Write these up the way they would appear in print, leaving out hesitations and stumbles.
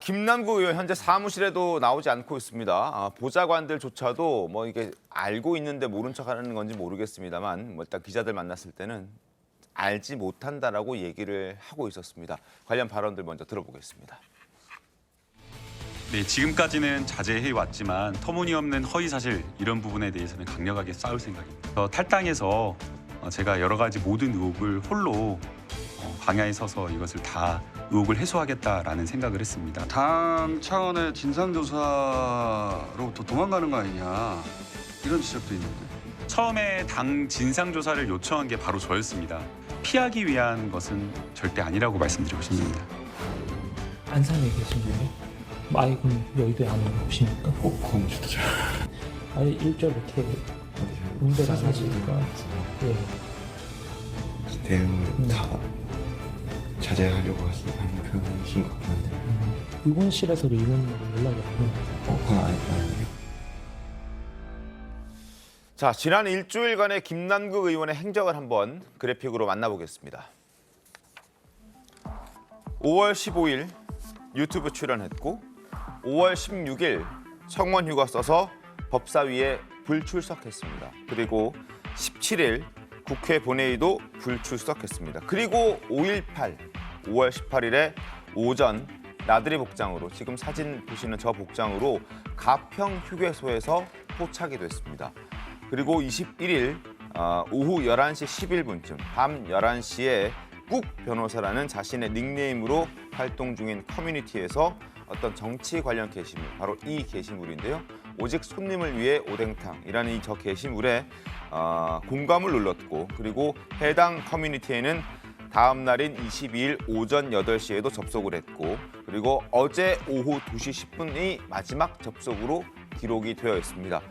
김남국 의원 현재 사무실에도 나오지 않고 있습니다. 보좌관들조차도 뭐 이게 알고 있는데 모른 척하는 건지 모르겠습니다만 뭐 일단 기자들 만났을 때는 알지 못한다라고 얘기를 하고 있었습니다. 관련 발언들 먼저 들어보겠습니다. 네, 지금까지는 자제해 왔지만 터무니없는 허위 사실 이런 부분에 대해서는 강력하게 싸울 생각입니다. 탈당해서 제가 여러 가지 모든 의혹을 홀로 방야에 서서 이것을 다 의혹을 해소하겠다라는 생각을 했습니다. 당 차원의 진상조사로부터 도망가는 거 아니냐 이런 지적도 있는데. 처음에 당 진상조사를 요청한 게 바로 저였습니다. 피하기 위한 것은 절대 아니라고 말씀드리고 싶습니다. 안산에 계신 분이 아이군 여의도에 안 오십니까? 공주도 잘. 아니 일절 이렇게 운전을 하시니까 예. 대응을 다 자제하려고 하는 편이신 것 같긴 한데 의원실에서도 이런 연락이 왔는데 그건 아니에요. 자, 지난 일주일간의 김남국 의원의 행적을 한번 그래픽으로 만나보겠습니다. 5월 15일 유튜브 출연했고 5월 16일 청원 휴가 써서 법사위에 불출석했습니다. 그리고 17일 국회 본회의도 불출석했습니다. 그리고 5월 18일에 오전 나들이 복장으로 지금 사진 보시는 저 복장으로 가평 휴게소에서 포착이 됐습니다. 그리고 21일 오후 11시 11분쯤 밤 11시에 꾹 변호사라는 자신의 닉네임으로 활동 중인 커뮤니티에서 어떤 정치 관련 게시물, 바로 이 게시물인데요. 오직 손님을 위해 오뎅탕이라는 이 저 게시물에 공감을 눌렀고 그리고 해당 커뮤니티에는 다음 날인 22일 오전 8시에도 접속을 했고 그리고 어제 오후 2시 10분이 마지막 접속으로 기록이 되어 있습니다.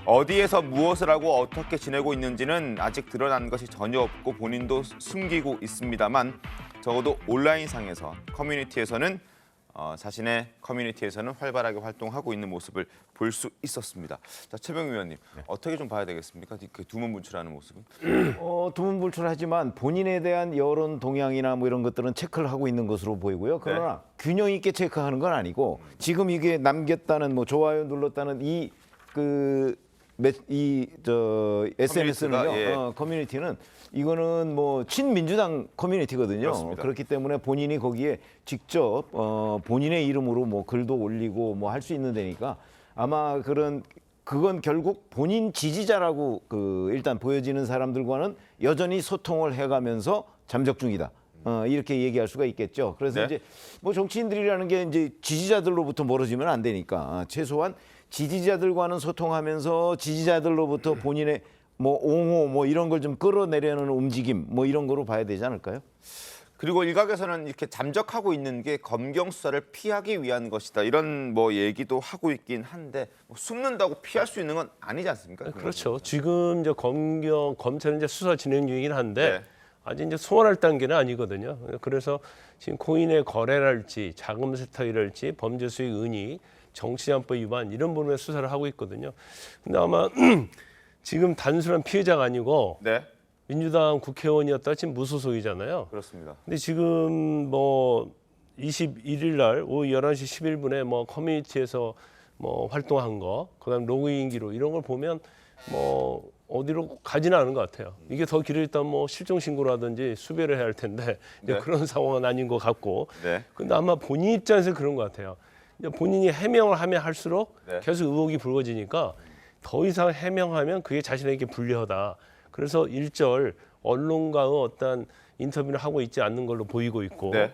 어디에서 무엇을 하고 어떻게 지내고 있는지는 아직 드러난 것이 전혀 없고 본인도 숨기고 있습니다만 적어도 온라인상에서 커뮤니티에서는 자신의 커뮤니티에서는 활발하게 활동하고 있는 모습을 볼 수 있었습니다. 자, 최병희 의원님, 어떻게 좀 봐야 되겠습니까? 그 두문불출하는 모습은? 두문불출하지만 본인에 대한 여론 동향이나 뭐 이런 것들은 체크를 하고 있는 것으로 보이고요. 그러나 균형 있게 체크하는 건 아니고 지금 이게 남겼다는 뭐 좋아요 눌렀다는 SNS는요, 예. 커뮤니티는 이거는 뭐 친민주당 커뮤니티거든요. 그렇습니다. 그렇기 때문에 본인이 거기에 직접 본인의 이름으로 뭐 글도 올리고 뭐 할 수 있는 데니까 아마 그건 결국 본인 지지자라고 일단 보여지는 사람들과는 여전히 소통을 해가면서 잠적 중이다. 이렇게 얘기할 수가 있겠죠. 그래서 이제 뭐 정치인들이라는 게 이제 지지자들로부터 멀어지면 안 되니까 최소한 지지자들과는 소통하면서 지지자들로부터 본인의 뭐 옹호 뭐 이런 걸 좀 끌어내려는 움직임 뭐 이런 거로 봐야 되지 않을까요? 그리고 일각에서는 이렇게 잠적하고 있는 게 검경 수사를 피하기 위한 것이다. 이런 뭐 얘기도 하고 있긴 한데 뭐 숨는다고 피할 수 있는 건 아니지 않습니까? 그렇죠. 지금 이제 검찰은 이제 수사 진행 중이긴 한데 네. 아직 이제 소환할 단계는 아니거든요. 그래서 지금 코인의 거래랄지 자금 세탁이랄지 범죄 수익 은닉, 정치자금법 위반 이런 부분에 수사를 하고 있거든요. 근데 아마 지금 단순한 피해자가 아니고 네, 민주당 국회의원이었다 지금 무소속이잖아요. 그렇습니다. 근데 지금 뭐 21일 날 오후 11시 11분에 뭐 커뮤니티에서 뭐 활동한 거, 그다음 로그인 기록 이런 걸 보면 뭐 어디로 가지는 않은 것 같아요. 이게 더 길어졌다면 뭐 실종 신고라든지 수배를 해야 할 텐데 이제 네. 그런 상황은 아닌 것 같고. 네. 근데 아마 본인 입장에서 그런 것 같아요. 이제 본인이 해명을 하면 할수록 네. 계속 의혹이 불거지니까 더 이상 해명하면 그게 자신에게 불리하다. 그래서 일절 언론과의 어떤 인터뷰를 하고 있지 않는 걸로 보이고 있고 네.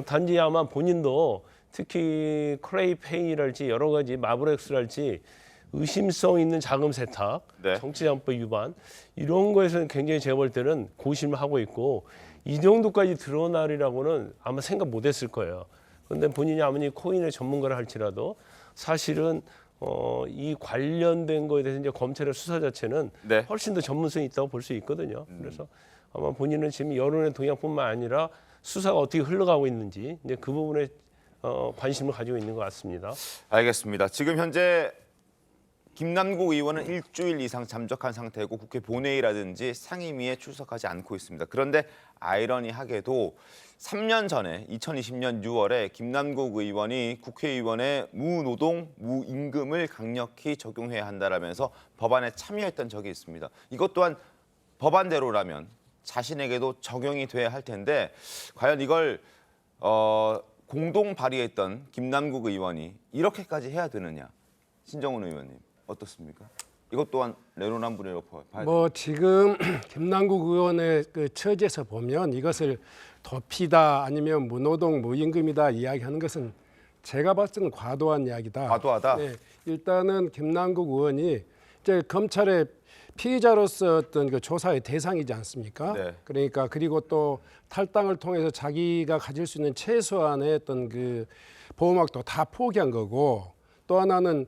단지 아마 본인도 특히 크레이페인이랄지 여러 가지 마블엑스랄지 의심성 있는 자금 세탁, 네. 정치자금법 위반 이런 거에서는 굉장히 제가 볼 때는 고심을 하고 있고 이 정도까지 드러나리라고는 아마 생각 못했을 거예요. 그런데 본인이 아무리 코인의 전문가를 할지라도 사실은 이 관련된 거에 대해서 이제 검찰의 수사 자체는 네. 훨씬 더 전문성이 있다고 볼 수 있거든요. 그래서 아마 본인은 지금 여론의 동향뿐만 아니라 수사가 어떻게 흘러가고 있는지 이제 그 부분에 관심을 가지고 있는 것 같습니다. 알겠습니다. 지금 현재 김남국 의원은 일주일 이상 잠적한 상태고 국회 본회의라든지 상임위에 출석하지 않고 있습니다. 그런데 아이러니하게도 3년 전에 2020년 6월에 김남국 의원이 국회의원의 무노동, 무임금을 강력히 적용해야 한다라면서 법안에 참여했던 적이 있습니다. 이것 또한 법안대로라면 자신에게도 적용이 돼야 할 텐데 과연 이걸 공동 발의했던 김남국 의원이 이렇게까지 해야 되느냐? 신정훈 의원님 어떻습니까? 이것 또한 내로남불이라고 봐야 뭐 지금 김남국 의원의 그 처지에서 보면 이것을 도피다 아니면 무노동 무임금이다 이야기하는 것은 제가 봤을 때는 과도한 이야기다. 과도하다? 네, 일단은 김남국 의원이 이제 검찰의 피의자로서 어떤 그 조사의 대상이지 않습니까? 네. 그러니까 그리고 또 탈당을 통해서 자기가 가질 수 있는 최소한의 어떤 그 보호막도 다 포기한 거고 또 하나는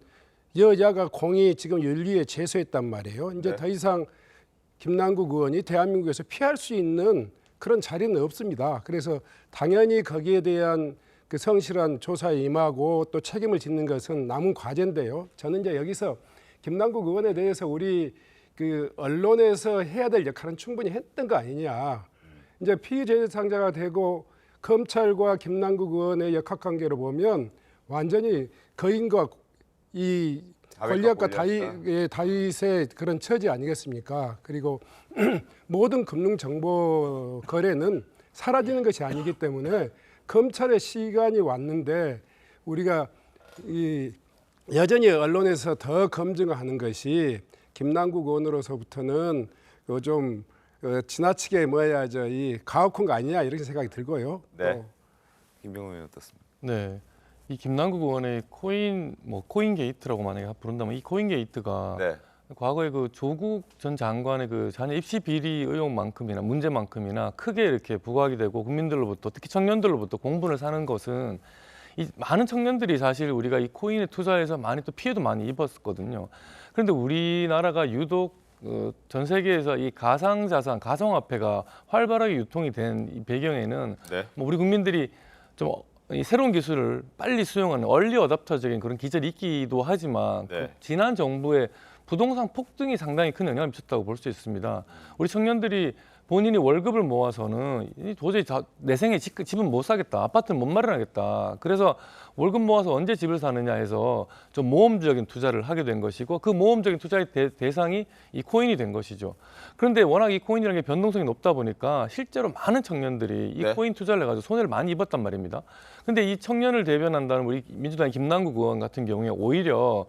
여야가 공히 지금 윤리에 제소했단 말이에요. 이제 네. 더 이상 김남국 의원이 대한민국에서 피할 수 있는 그런 자리는 없습니다. 그래서 당연히 거기에 대한 그 성실한 조사에 임하고 또 책임을 짓는 것은 남은 과제인데요. 저는 이제 여기서 김남국 의원에 대해서 우리 그 언론에서 해야 될 역할은 충분히 했던 거 아니냐. 이제 피의자 대상자가 되고 검찰과 김남국 의원의 역학관계로 보면 완전히 거인과 이 권력과 다윗의 그런 처지 아니겠습니까? 그리고 모든 금융 정보 거래는 사라지는 것이 아니기 때문에 검찰의 시간이 왔는데 우리가 여전히 언론에서 더 검증하는 것이 김남국 의원으로서부터는 좀 지나치게 이 가혹한 거 아니냐 이렇게 생각이 들고요. 네. 김병호 의원 어떻습니까? 네. 이 김남국 의원의 코인 게이트라고 만약에 부른다면 이 코인 게이트가 네. 과거에 그 조국 전 장관의 그 자녀 입시 비리 의혹만큼이나 문제만큼이나 크게 이렇게 부각이 되고 국민들로부터 특히 청년들로부터 공분을 사는 것은 이 많은 청년들이 사실 우리가 이 코인에 투자해서 많이 또 피해도 많이 입었거든요. 그런데 우리나라가 유독 전 세계에서 이 가상자산, 가상화폐가 활발하게 유통이 된 이 배경에는 네. 뭐 우리 국민들이 좀 이 새로운 기술을 빨리 수용하는 얼리 어답터적인 그런 기질이 있기도 하지만 네. 그 지난 정부의 부동산 폭등이 상당히 큰 영향을 미쳤다고 볼 수 있습니다. 우리 청년들이 본인이 월급을 모아서는 도저히 내 생에 집은 못 사겠다, 아파트는 못 마련하겠다. 그래서 월급 모아서 언제 집을 사느냐 해서 좀 모험적인 투자를 하게 된 것이고 그 모험적인 투자의 대상이 이 코인이 된 것이죠. 그런데 워낙 이 코인이라는 게 변동성이 높다 보니까 실제로 많은 청년들이 이 네. 코인 투자를 해가지고 손해를 많이 입었단 말입니다. 근데 이 청년을 대변한다는 우리 민주당의 김남국 의원 같은 경우에 오히려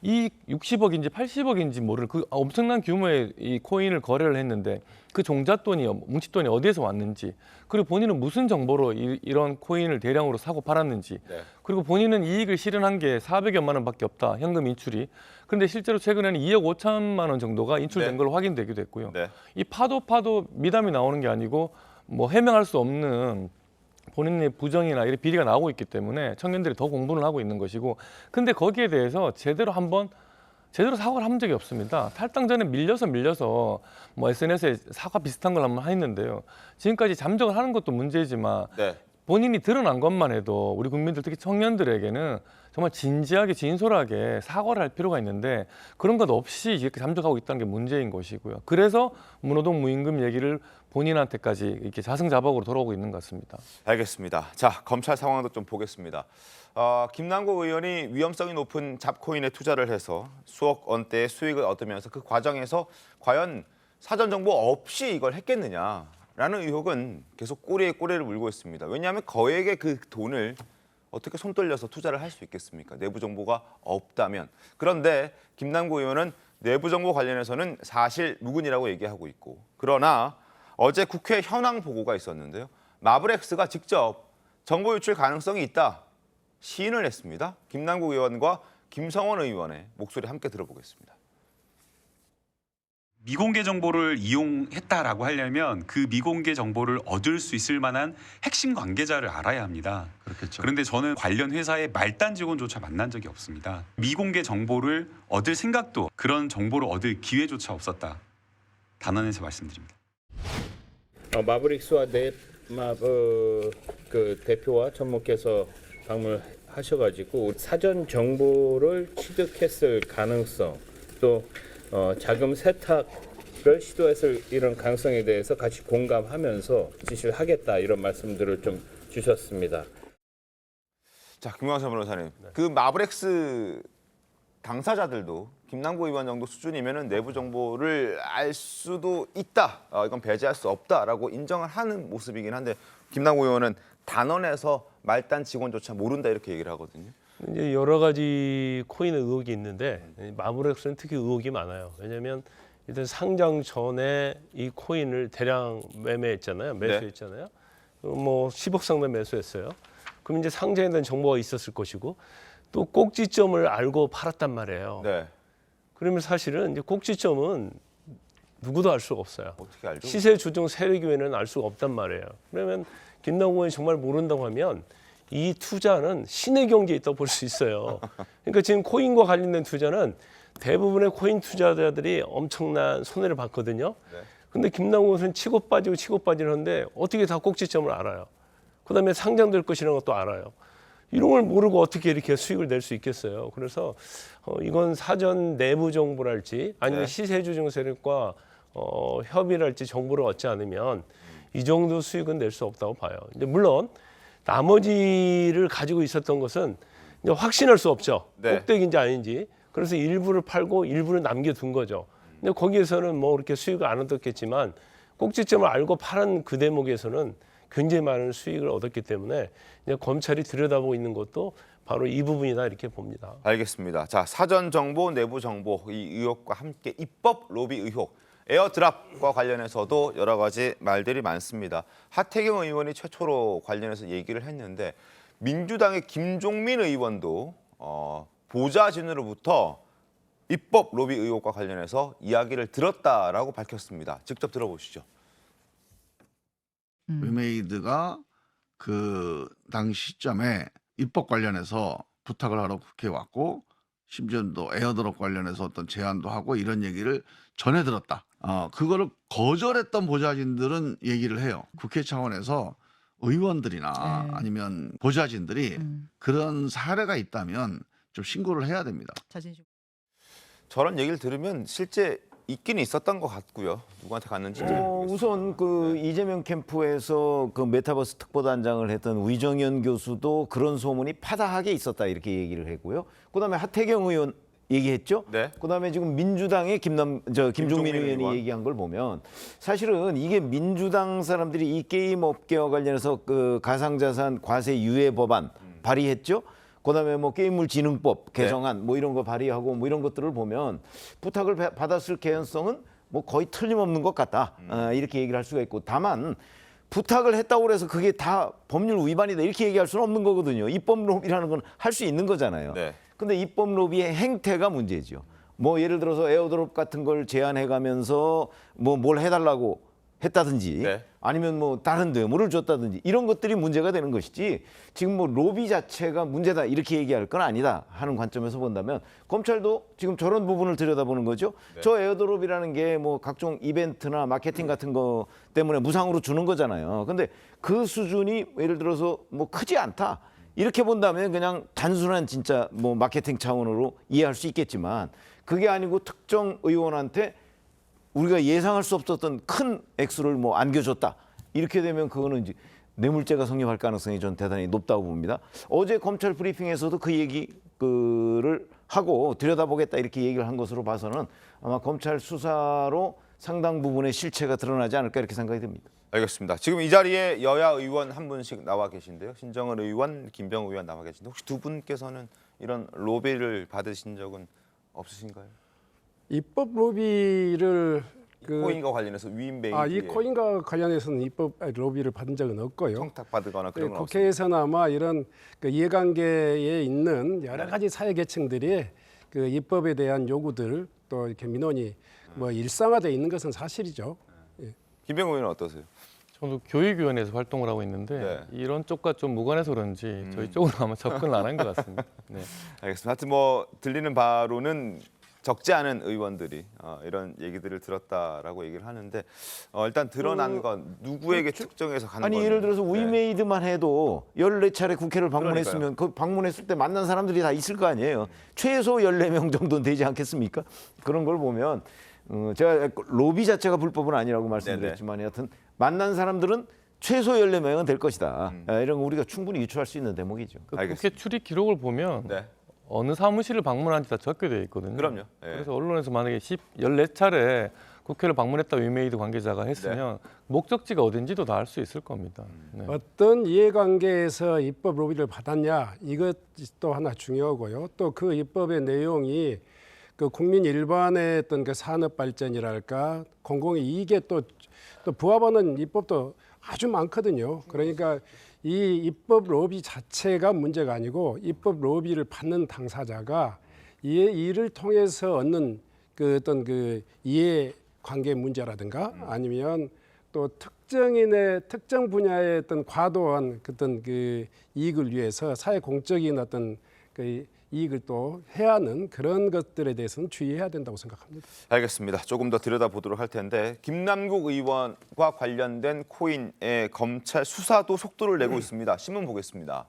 이 60억인지 80억인지 모를 그 엄청난 규모의 이 코인을 거래를 했는데 그 종잣돈이 뭉칫돈이 어디에서 왔는지 그리고 본인은 무슨 정보로 이런 코인을 대량으로 사고 팔았는지 네. 그리고 본인은 이익을 실현한 게 400여만 원밖에 없다 현금 인출이 그런데 실제로 최근에는 2억 5천만 원 정도가 인출된 네. 걸로 확인되기도 했고요. 네. 이 파도 미담이 나오는 게 아니고 뭐 해명할 수 없는 본인의 부정이나 이런 비리가 나오고 있기 때문에 청년들이 더 공분을 하고 있는 것이고 근데 거기에 대해서 제대로 사과를 한 적이 없습니다. 탈당 전에 밀려서 뭐 SNS에 사과 비슷한 걸 한번 했는데요. 지금까지 잠적을 하는 것도 문제지만 네. 본인이 드러난 것만 해도 우리 국민들 특히 청년들에게는 정말 진지하게 진솔하게 사과를 할 필요가 있는데 그런 것 없이 이렇게 잠적하고 있다는 게 문제인 것이고요. 그래서 무노동 무임금 얘기를 본인한테까지 이렇게 자승자박으로 돌아오고 있는 것 같습니다. 알겠습니다. 자, 검찰 상황도 좀 보겠습니다. 김남국 의원이 위험성이 높은 잡코인에 투자를 해서 수억 원대의 수익을 얻으면서 그 과정에서 과연 사전 정보 없이 이걸 했겠느냐라는 의혹은 계속 꼬리에 꼬리를 물고 있습니다. 왜냐하면 거액의 그 돈을 어떻게 손 떨려서 투자를 할 수 있겠습니까? 내부 정보가 없다면. 그런데 김남국 의원은 내부 정보 관련해서는 사실 무근이라고 얘기하고 있고 그러나 어제 국회 현황 보고가 있었는데요. 마블엑스가 직접 정보 유출 가능성이 있다 시인을 했습니다. 김남국 의원과 김성원 의원의 목소리 함께 들어보겠습니다. 미공개 정보를 이용했다라고 하려면 그 미공개 정보를 얻을 수 있을 만한 핵심 관계자를 알아야 합니다. 그렇겠죠. 그런데 저는 관련 회사의 말단 직원조차 만난 적이 없습니다. 미공개 정보를 얻을 생각도 그런 정보를 얻을 기회조차 없었다. 단언해서 말씀드립니다. 마브릭스와 넷마블 그 대표와 전무께서 방문하셔가지고 사전 정보를 취득했을 가능성 또 자금 세탁을 시도했을 이런 가능성에 대해서 같이 공감하면서 지시를 하겠다 이런 말씀들을 좀 주셨습니다. 자, 김광석 변호사님, 그 마블엑스 당사자들도 김남국 의원 정도 수준이면은 내부 정보를 알 수도 있다. 이건 배제할 수 없다라고 인정을 하는 모습이긴 한데 김남국 의원은 단언해서 말단 직원조차 모른다 이렇게 얘기를 하거든요. 이제 여러 가지 코인 의혹이 있는데 마블엑스는 특히 의혹이 많아요. 왜냐하면 일단 상장 전에 이 코인을 대량 매매했잖아요. 매수했잖아요. 뭐 10억 상당 매수했어요. 그럼 이제 상장에 대한 정보가 있었을 것이고 또 꼭지점을 알고 팔았단 말이에요. 네. 그러면 사실은 이제 꼭지점은 누구도 알 수가 없어요. 어떻게 알죠? 시세 조정 세력 외에는 알 수가 없단 말이에요. 그러면 김남국 의원이 정말 모른다고 하면 이 투자는 신의 경지에 있다고 볼 수 있어요. 그러니까 지금 코인과 관련된 투자는 대부분의 코인 투자자들이 엄청난 손해를 봤거든요. 근데 김남국 의원은 치고 빠지고 하는데 어떻게 다 꼭지점을 알아요. 그다음에 상장될 것이라는 것도 알아요. 이런 걸 모르고 어떻게 이렇게 수익을 낼 수 있겠어요. 그래서 이건 사전 내부 정보랄지 아니면 시세 조정 세력과 협의를 할지 정보를 얻지 않으면 이 정도 수익은 낼 수 없다고 봐요. 이제 물론 나머지를 가지고 있었던 것은 이제 확신할 수 없죠. 네. 꼭대기인지 아닌지. 그래서 일부를 팔고 일부를 남겨둔 거죠. 근데 거기에서는 뭐 그렇게 수익을 안 얻었겠지만 꼭지점을 알고 파는 그 대목에서는 굉장히 많은 수익을 얻었기 때문에 이제 검찰이 들여다보고 있는 것도 바로 이 부분이다 이렇게 봅니다. 알겠습니다. 자, 사전 정보, 내부 정보 이 의혹과 함께 입법 로비 의혹, 에어드랍과 관련해서도 여러 가지 말들이 많습니다. 하태경 의원이 최초로 관련해서 얘기를 했는데 민주당의 김종민 의원도 보좌진으로부터 입법 로비 의혹과 관련해서 이야기를 들었다라고 밝혔습니다. 직접 들어보시죠. 웨메이드가 그 당시 시점에 입법 관련해서 부탁을 하러 국회에 왔고 심지어 또 에어드롭 관련해서 어떤 제안도 하고 이런 얘기를 전해 들었다. 그거를 거절했던 보좌진들은 얘기를 해요. 국회 차원에서 의원들이나 아니면 보좌진들이 그런 사례가 있다면 좀 신고를 해야 됩니다. 저런 얘기를 들으면 실제 있긴 있었던 것 같고요. 누구한테 갔는지 우선 그 이재명 캠프에서 그 메타버스 특보단장을 했던 위정현 교수도 그런 소문이 파다하게 있었다 이렇게 얘기를 했고요. 그다음에 하태경 의원 얘기했죠. 네. 그다음에 지금 민주당의 김종민 의원이 얘기한 걸 보면 사실은 이게 민주당 사람들이 이 게임 업계와 관련해서 그 가상자산 과세 유예 법안 발의했죠. 그다음에 뭐 게임물진흥법 개정안 뭐 이런 거 발의하고 뭐 이런 것들을 보면 부탁을 받았을 개연성은 뭐 거의 틀림없는 것 같다. 이렇게 얘기를 할 수가 있고 다만 부탁을 했다고 해서 그게 다 법률 위반이다 이렇게 얘기할 수는 없는 거거든요. 입법 로비라는 건 할 수 있는 거잖아요. 네. 근데 입법 로비의 행태가 문제죠. 뭐 예를 들어서 에어드롭 같은 걸 제안해 가면서 뭐 뭘 해달라고 했다든지 아니면 뭐 다른 뇌물을 줬다든지 이런 것들이 문제가 되는 것이지 지금 뭐 로비 자체가 문제다 이렇게 얘기할 건 아니다 하는 관점에서 본다면 검찰도 지금 저런 부분을 들여다보는 거죠. 저 에어드롭이라는 게 뭐 각종 이벤트나 마케팅 같은 거 때문에 무상으로 주는 거잖아요. 근데 그 수준이 예를 들어서 뭐 크지 않다. 이렇게 본다면 그냥 단순한 진짜 뭐 마케팅 차원으로 이해할 수 있겠지만 그게 아니고 특정 의원한테 우리가 예상할 수 없었던 큰 액수를 뭐 안겨줬다. 이렇게 되면 그거는 이제 뇌물죄가 성립할 가능성이 전 대단히 높다고 봅니다. 어제 검찰 브리핑에서도 그 얘기를 하고 들여다보겠다 이렇게 얘기를 한 것으로 봐서는 아마 검찰 수사로 상당 부분의 실체가 드러나지 않을까 이렇게 생각이 듭니다. 알겠습니다. 지금 이 자리에 여야 의원 한 분씩 나와 계신데요. 신정은 의원, 김병우 의원 나와 계신데 혹시 두 분께서는 이런 로비를 받으신 적은 없으신가요? 입법 로비를 코인과 관련해서 위임배임 이 코인과 관련해서는 입법 로비를 받은 적은 없고요. 청탁받거나 그런 건 없습니다. 국회에서는 아마 이런 그 이해관계에 있는 여러 가지 사회계층들이 그 입법에 대한 요구들 또 이렇게 민원이 뭐 일상화되어 있는 것은 사실이죠. 김병우 의원은 어떠세요? 저도 교육위원회에서 활동을 하고 있는데 이런 쪽과 좀 무관해서 그런지 저희 쪽으로 아마 접근을 안 한 것 같습니다. 네. 알겠습니다. 하여튼 뭐 들리는 바로는 적지 않은 의원들이 이런 얘기들을 들었다라고 얘기를 하는데 일단 드러난 건 누구에게 특정해서 가는 아니 거는, 예를 들어서 네. 위메이드만 해도 14차례 국회를 방문했으면 그 방문했을 때 만난 사람들이 다 있을 거 아니에요. 최소 14명 정도는 되지 않겠습니까? 그런 걸 보면 제가 로비 자체가 불법은 아니라고 말씀드렸지만 여하튼 만난 사람들은 최소 14명은 될 것이다. 이런 거 우리가 충분히 유추할 수 있는 대목이죠. 그 알겠습니다. 국회 출입 기록을 보면 네. 어느 사무실을 방문한지 다 적게 되어 있거든요. 그럼요. 예. 그래서 언론에서 만약에 14차례 국회를 방문했다 위메이드 관계자가 했으면 목적지가 어딘지도 다 알 수 있을 겁니다. 네. 어떤 이해관계에서 입법 로비를 받았냐 이것도 하나 중요하고요. 또 그 입법의 내용이 그 국민 일반의 어떤 그 산업 발전이랄까 공공이익에 또 부합하는 입법도 아주 많거든요. 그러니까 이 입법 로비 자체가 문제가 아니고 입법 로비를 받는 당사자가 이 일을 통해서 얻는 그 어떤 그 이해 관계 문제라든가 아니면 또 특정인의 특정 분야의 어떤 과도한 어떤 그 이익을 위해서 사회 공적인 어떤 그 이익을 또 해야 하는 그런 것들에 대해서는 주의해야 된다고 생각합니다. 알겠습니다. 조금 더 들여다보도록 할 텐데 김남국 의원과 관련된 코인의 검찰 수사도 속도를 내고 있습니다. 신문 보겠습니다.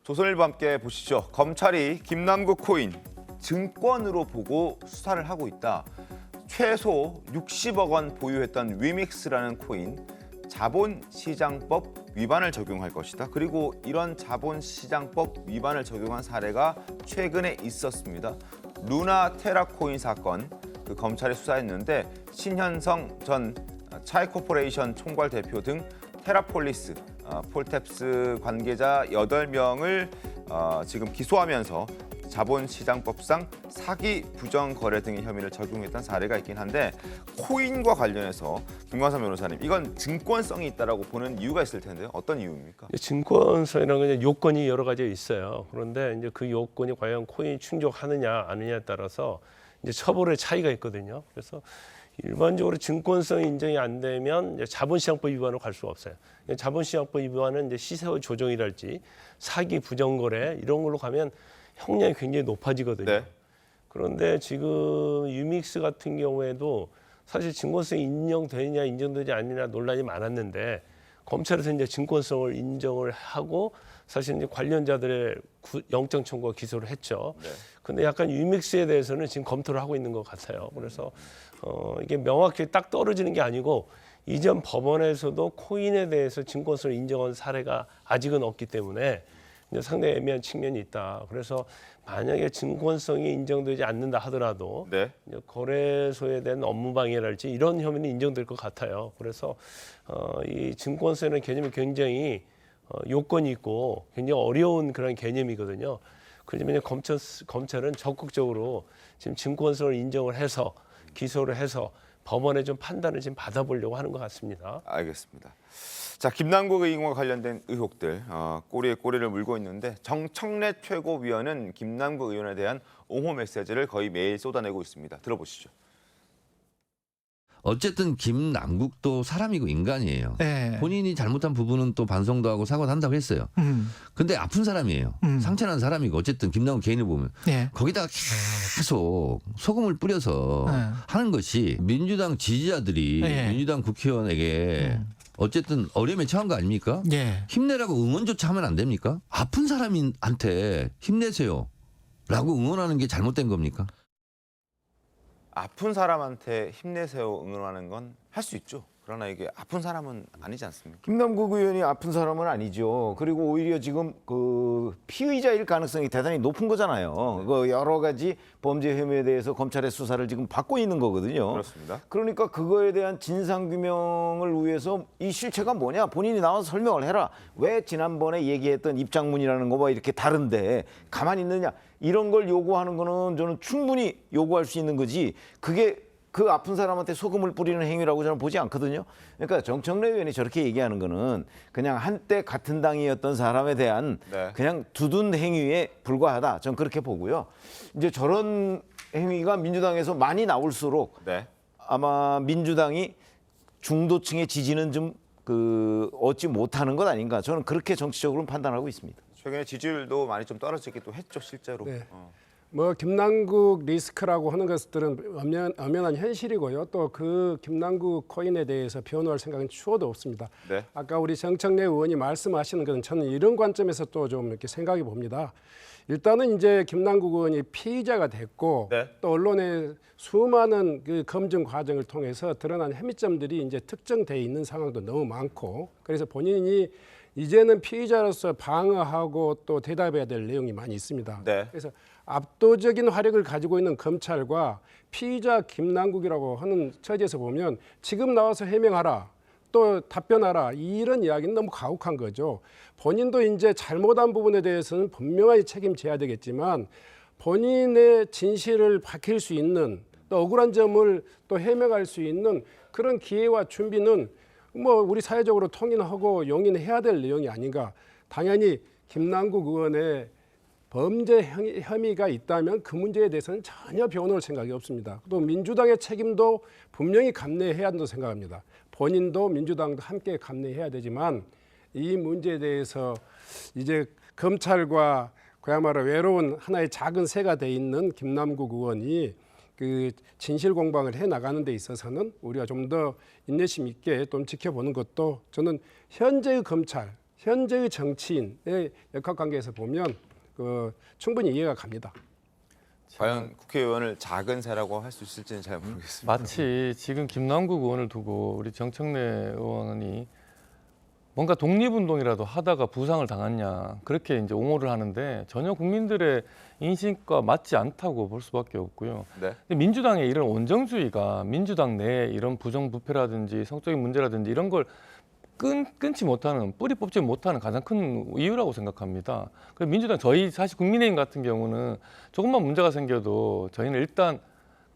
조선일보 함께 보시죠. 검찰이 김남국 코인 증권으로 보고 수사를 하고 있다. 최소 60억 원 보유했던 위믹스라는 코인 자본시장법 위반을 적용할 것이다. 그리고 이런 자본시장법 위반을 적용한 사례가 최근에 있었습니다. 루나 테라코인 사건 그 검찰이 수사했는데 신현성 전 차이코퍼레이션 총괄 대표 등 테라폴리스, 폴탭스 관계자 8명을 지금 기소하면서 자본시장법상 사기 부정거래 등의 혐의를 적용했던 사례가 있긴 한데 코인과 관련해서 김광삼 변호사님 이건 증권성이 있다라고 보는 이유가 있을 텐데요. 어떤 이유입니까? 증권성이라는 건 요건이 여러 가지 있어요. 그런데 이제 그 요건이 과연 코인이 충족하느냐 아니냐에 따라서 이제 처벌의 차이가 있거든요. 그래서 일반적으로 증권성이 인정이 안 되면 이제 자본시장법 위반으로 갈 수가 없어요. 자본시장법 위반은 이제 시세 조정이랄지 사기 부정거래 이런 걸로 가면 형량이 굉장히 높아지거든요. 네. 그런데 지금 유믹스 같은 경우에도 사실 증권성이 인정되느냐 인정되지 않느냐 논란이 많았는데 검찰에서 이제 증권성을 인정을 하고 사실 이제 관련자들의 영장 청구와 기소를 했죠. 근데 약간 유믹스에 대해서는 지금 검토를 하고 있는 것 같아요. 그래서 이게 명확히 딱 떨어지는 게 아니고 이전 법원에서도 코인에 대해서 증권성을 인정한 사례가 아직은 없기 때문에 이제 상당히 애매한 측면이 있다. 그래서 만약에 증권성이 인정되지 않는다 하더라도 네. 이제 거래소에 대한 업무 방해랄지 이런 혐의는 인정될 것 같아요. 그래서 이 증권성이라는 개념이 굉장히 요건이 있고 굉장히 어려운 그런 개념이거든요. 그렇지만 검찰은 적극적으로 지금 증권성을 인정을 해서 기소를 해서 법원의 좀 판단을 지금 받아보려고 하는 것 같습니다. 알겠습니다. 자, 김남국 의원과 관련된 의혹들 꼬리에 꼬리를 물고 있는데 정청래 최고위원은 김남국 의원에 대한 옹호 메시지를 거의 매일 쏟아내고 있습니다. 들어보시죠. 어쨌든 김남국도 사람이고 인간이에요. 네. 본인이 잘못한 부분은 또 반성도 하고 사과도 한다고 했어요. 근데 아픈 사람이에요. 상처난 사람이고 어쨌든 김남국 개인을 보면 네. 거기다가 계속 소금을 뿌려서 하는 것이 민주당 지지자들이 네. 민주당 국회의원에게 어쨌든 어려움에 처한 거 아닙니까? 예. 힘내라고 응원조차 하면 안 됩니까? 아픈 사람한테 힘내세요 라고 응원하는 게 잘못된 겁니까? 아픈 사람한테 힘내세요 응원하는 건 할 수 있죠. 그러나 이게 아픈 사람은 아니지 않습니까? 김남국 의원이 아픈 사람은 아니죠. 그리고 오히려 지금 그 피의자일 가능성이 대단히 높은 거잖아요. 그 여러 가지 범죄 혐의에 대해서 검찰의 수사를 지금 받고 있는 거거든요. 그렇습니다. 그러니까 그거에 대한 진상 규명을 위해서 이 실체가 뭐냐 본인이 나와서 설명을 해라. 왜 지난번에 얘기했던 입장문이라는 거와 이렇게 다른데 가만히 있느냐 이런 걸 요구하는 거는 저는 충분히 요구할 수 있는 거지. 그게 그 아픈 사람한테 소금을 뿌리는 행위라고 저는 보지 않거든요. 그러니까 정청래 의원이 저렇게 얘기하는 거는 그냥 한때 같은 당이었던 사람에 대한 그냥 두둔 행위에 불과하다. 저는 그렇게 보고요. 이제 저런 행위가 민주당에서 많이 나올수록 아마 민주당이 중도층의 지지는 좀 얻지 못하는 것 아닌가. 저는 그렇게 정치적으로는 판단하고 있습니다. 최근에 지지율도 많이 좀 떨어지기도 했죠, 실제로. 네. 뭐 김남국 리스크라고 하는 것들은 엄연한 현실이고요. 또 그 김남국 코인에 대해서 변호할 생각은 추호도 없습니다. 네. 아까 우리 정청래 의원이 말씀하시는 것은 저는 이런 관점에서 또 좀 이렇게 생각해 봅니다. 일단은 이제 김남국 의원이 피의자가 됐고 네. 또 언론의 수많은 그 검증 과정을 통해서 드러난 혐의점들이 이제 특정돼 있는 상황도 너무 많고 그래서 본인이 이제는 피의자로서 방어하고 또 대답해야 될 내용이 많이 있습니다. 네. 그래서 압도적인 화력을 가지고 있는 검찰과 피의자 김남국이라고 하는 처지에서 보면 지금 나와서 해명하라 또 답변하라 이런 이야기는 너무 가혹한 거죠. 본인도 이제 잘못한 부분에 대해서는 분명하게 책임져야 되겠지만 본인의 진실을 밝힐 수 있는 또 억울한 점을 또 해명할 수 있는 그런 기회와 준비는 뭐 우리 사회적으로 통일하고 용인해야 될 내용이 아닌가. 당연히 김남국 의원의 범죄 혐의가 있다면 그 문제에 대해서는 전혀 변호할 생각이 없습니다. 또 민주당의 책임도 분명히 감내해야 한다고 생각합니다. 본인도 민주당도 함께 감내해야 되지만 이 문제에 대해서 이제 검찰과 그야말로 외로운 하나의 작은 새가 돼 있는 김남국 의원이 그 진실 공방을 해 나가는 데 있어서는 우리가 좀 더 인내심 있게 좀 지켜보는 것도 저는 현재의 검찰, 현재의 정치인의 역학관계에서 보면 충분히 이해가 갑니다. 과연 국회의원을 작은 새라고 할 수 있을지는 잘 모르겠습니다. 마치 지금 김남국 의원을 두고 우리 정청래 의원이 뭔가 독립운동이라도 하다가 부상을 당했냐 그렇게 이제 옹호를 하는데 전혀 국민들의 인식과 맞지 않다고 볼 수밖에 없고요. 네. 근데 민주당의 이런 원정주의가 민주당 내에 이런 부정부패라든지 성적인 문제라든지 이런 걸 끊지 못하는 뿌리 뽑지 못하는 가장 큰 이유라고 생각합니다. 그래서 민주당 저희 사실 국민의힘 같은 경우는 조금만 문제가 생겨도 저희는 일단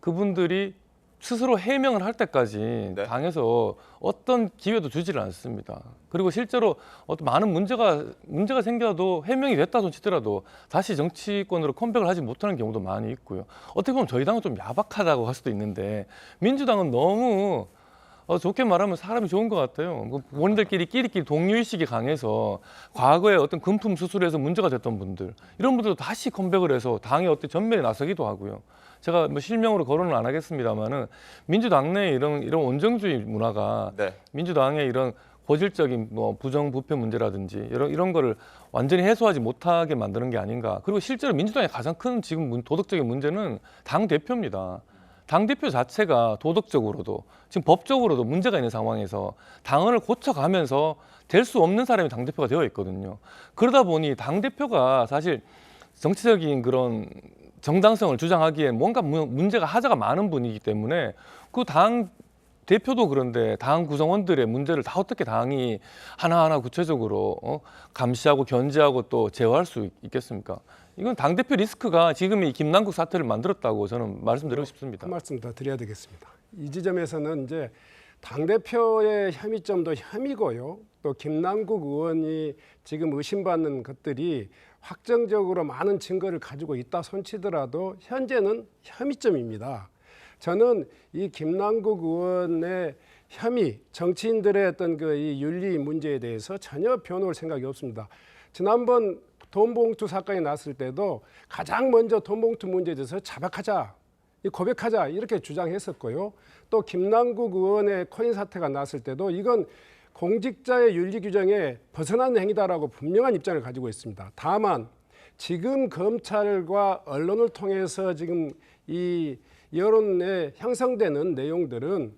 그분들이 스스로 해명을 할 때까지 네. 당에서 어떤 기회도 주지를 않습니다. 그리고 실제로 어떤 많은 문제가 생겨도 해명이 됐다 손치더라도 다시 정치권으로 컴백을 하지 못하는 경우도 많이 있고요. 어떻게 보면 저희 당은 좀 야박하다고 할 수도 있는데 민주당은 너무 좋게 말하면 사람이 좋은 것 같아요. 본인들끼리 끼리끼리 동료의식이 강해서 과거에 어떤 금품 수수료에서 문제가 됐던 분들 이런 분들도 다시 컴백을 해서 당의 어떤 전면에 나서기도 하고요. 제가 뭐 실명으로 거론은 안 하겠습니다만은 민주당 내에 이런 원정주의 문화가 네. 민주당의 이런 고질적인 뭐 부정부패 문제라든지 이런 거를 완전히 해소하지 못하게 만드는 게 아닌가. 그리고 실제로 민주당의 가장 큰 지금 도덕적인 문제는 당 대표입니다. 당 대표 자체가 도덕적으로도 지금 법적으로도 문제가 있는 상황에서 당헌을 고쳐가면서 될 수 없는 사람이 당 대표가 되어 있거든요. 그러다 보니 당 대표가 사실 정치적인 그런 정당성을 주장하기에 뭔가 문제가 하자가 많은 분이기 때문에 그 당 대표도 그런데 당 구성원들의 문제를 다 어떻게 당이 하나하나 구체적으로 감시하고 견제하고 또 제어할 수 있겠습니까? 이건 당대표 리스크가 지금 이 김남국 사태를 만들었다고 저는 말씀드리고 싶습니다. 한 말씀 더 드려야 되겠습니다. 이 지점에서는 이제 당대표의 혐의점도 혐의고요. 또 김남국 의원이 지금 의심받는 것들이 확정적으로 많은 증거를 가지고 있다 손치더라도 현재는 혐의점입니다. 저는 이 김남국 의원의 혐의, 정치인들의 어떤 이 윤리 문제에 대해서 전혀 변호할 생각이 없습니다. 지난번 돈봉투 사건이 났을 때도 가장 먼저 돈봉투 문제에 대해서 자백하자, 고백하자 이렇게 주장했었고요. 또 김남국 의원의 코인 사태가 났을 때도 이건 공직자의 윤리 규정에 벗어난 행위다라고 분명한 입장을 가지고 있습니다. 다만 지금 검찰과 언론을 통해서 지금 이 여론에 형성되는 내용들은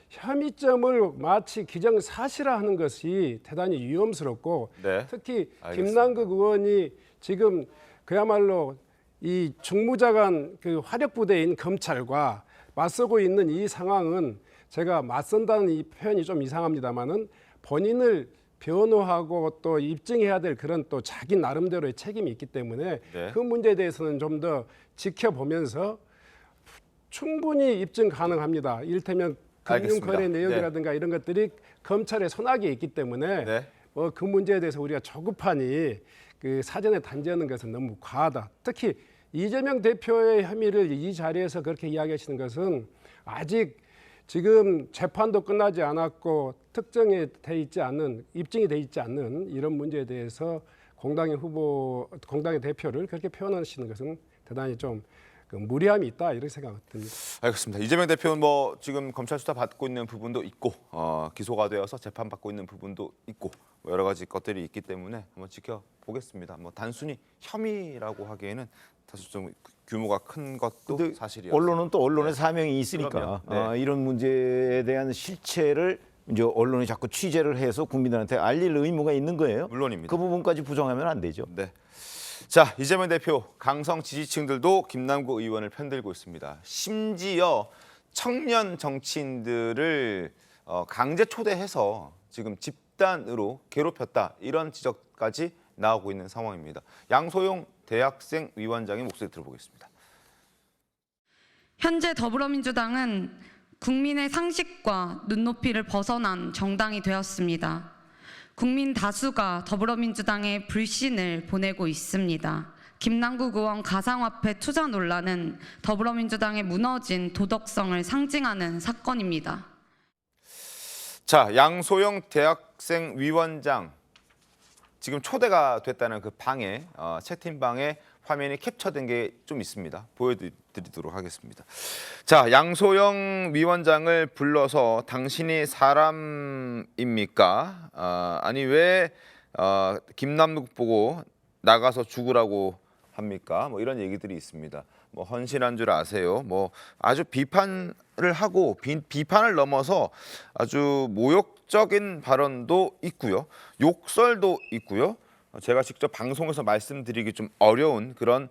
혐의점을 마치 기정사실화하는 것이 대단히 위험스럽고 네. 특히 알겠습니다. 김남국 의원이 지금 그야말로 이 중무자간 그 화력부대인 검찰과 맞서고 있는 이 상황은 제가 맞선다는 이 표현이 좀 이상합니다만은 본인을 변호하고 또 입증해야 될 그런 또 자기 나름대로의 책임이 있기 때문에 네. 그 문제에 대해서는 좀 더 지켜보면서 충분히 입증 가능합니다. 이를테면 금융거래 알겠습니다. 내역이라든가 이런 것들이 검찰의 손아귀에 있기 때문에 네. 그 문제에 대해서 우리가 조급하니 그 사전에 단죄하는 것은 너무 과하다. 특히 이재명 대표의 혐의를 이 자리에서 그렇게 이야기하시는 것은 아직 지금 재판도 끝나지 않았고 특정이 돼 있지 않는, 입증이 돼 있지 않는 이런 문제에 대해서 공당의 대표를 그렇게 표현하시는 것은 대단히 좀 무리함이 있다 이런 생각이 듭니다. 알겠습니다. 이재명 대표는 뭐 지금 검찰 수사 받고 있는 부분도 있고 기소가 되어서 재판 받고 있는 부분도 있고 뭐 여러 가지 것들이 있기 때문에 한번 지켜보겠습니다. 뭐 단순히 혐의라고 하기에는 사실 좀 규모가 큰 것도 사실이에요. 언론은 또 언론의 사명이 있으니까 그럼요. 네. 이런 문제에 대한 실체를 이제 언론이 자꾸 취재를 해서 국민들한테 알릴 의무가 있는 거예요. 물론입니다. 그 부분까지 부정하면 안 되죠. 네. 자, 이재명 대표 강성 지지층들도 김남국 의원을 편들고 있습니다. 심지어 청년 정치인들을 강제 초대해서 지금 집단으로 괴롭혔다 이런 지적까지 나오고 있는 상황입니다. 양소영 대학생 위원장의 목소리 들어보겠습니다. 현재 더불어민주당은 국민의 상식과 눈높이를 벗어난 정당이 되었습니다. 국민 다수가 더불어민주당에 불신을 보내고 있습니다. 김남국 의원 가상화폐 투자 논란은 더불어민주당의 무너진 도덕성을 상징하는 사건입니다. 자, 양소영 대학생 위원장 지금 초대가 됐다는 그 방에 채팅방에 화면이 캡처된 게 좀 있습니다. 보여드리도록 하겠습니다. 자, 양소영 위원장을 불러서 당신이 사람입니까? 아니 왜 김남국 보고 나가서 죽으라고 합니까? 뭐 이런 얘기들이 있습니다. 뭐 헌신한 줄 아세요? 뭐 아주 비판을 하고 비판을 넘어서 아주 모욕적인 발언도 있고요. 욕설도 있고요. 제가 직접 방송에서 말씀드리기 좀 어려운 그런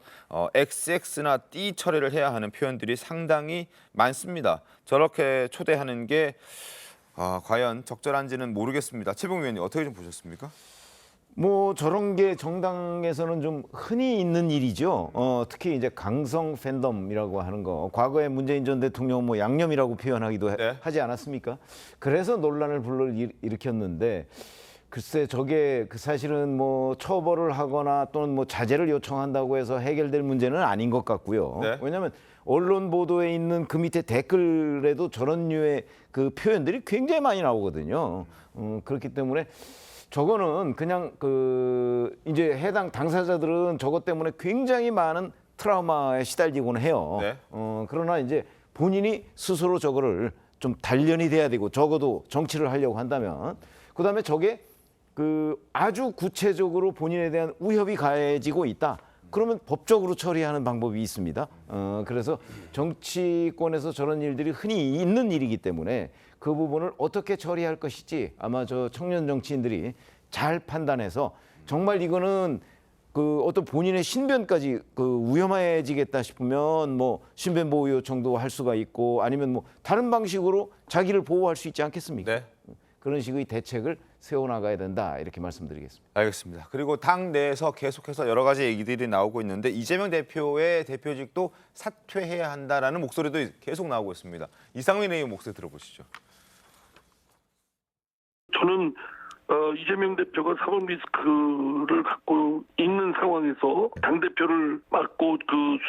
XX나 띠 처리를 해야 하는 표현들이 상당히 많습니다. 저렇게 초대하는 게 과연 적절한지는 모르겠습니다. 최봉 의원님 어떻게 좀 보셨습니까? 뭐 저런 게 정당에서는 좀 흔히 있는 일이죠. 특히 이제 강성 팬덤이라고 하는 거. 과거에 문재인 전 대통령 뭐 양념이라고 표현하기도 네. 하지 않았습니까? 그래서 논란을 불러일으켰는데 글쎄 저게 사실은 뭐 처벌을 하거나 또는 뭐 자제를 요청한다고 해서 해결될 문제는 아닌 것 같고요. 네. 왜냐하면 언론 보도에 있는 그 밑에 댓글에도 저런 류의 그 표현들이 굉장히 많이 나오거든요. 그렇기 때문에 저거는 그냥 이제 해당 당사자들은 저것 때문에 굉장히 많은 트라우마에 시달리곤 해요. 네. 그러나 이제 본인이 스스로 저거를 좀 단련이 돼야 되고 적어도 정치를 하려고 한다면 그다음에 저게 아주 구체적으로 본인에 대한 위협이 가해지고 있다. 그러면 법적으로 처리하는 방법이 있습니다. 그래서 정치권에서 저런 일들이 흔히 있는 일이기 때문에 그 부분을 어떻게 처리할 것인지 아마 저 청년 정치인들이 잘 판단해서 정말 이거는 어떤 본인의 신변까지 위험해지겠다 싶으면 뭐 신변 보호 요청도 할 수가 있고 아니면 뭐 다른 방식으로 자기를 보호할 수 있지 않겠습니까? 네. 그런 식의 대책을 세워나가야 된다 이렇게 말씀드리겠습니다. 알겠습니다. 그리고 당 내에서 계속해서 여러 가지 얘기들이 나오고 있는데 이재명 대표의 대표직도 사퇴해야 한다라는 목소리도 계속 나오고 있습니다. 이상민 의원 목소리 들어보시죠. 저는 이재명 대표가 사법 리스크를 갖고 있는 상황에서 당대표를 맡고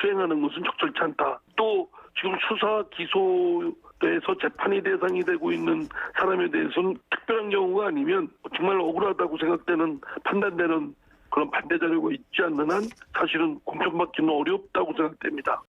수행하는 것은 적절치 않다. 또 지금 수사 기소에서 재판이 대상이 되고 있는 사람에 대해서는 특별한 경우가 아니면 정말 억울하다고 생각되는 판단되는 그런 반대 자료가 있지 않는 한 사실은 공천받기는 어렵다고 생각됩니다.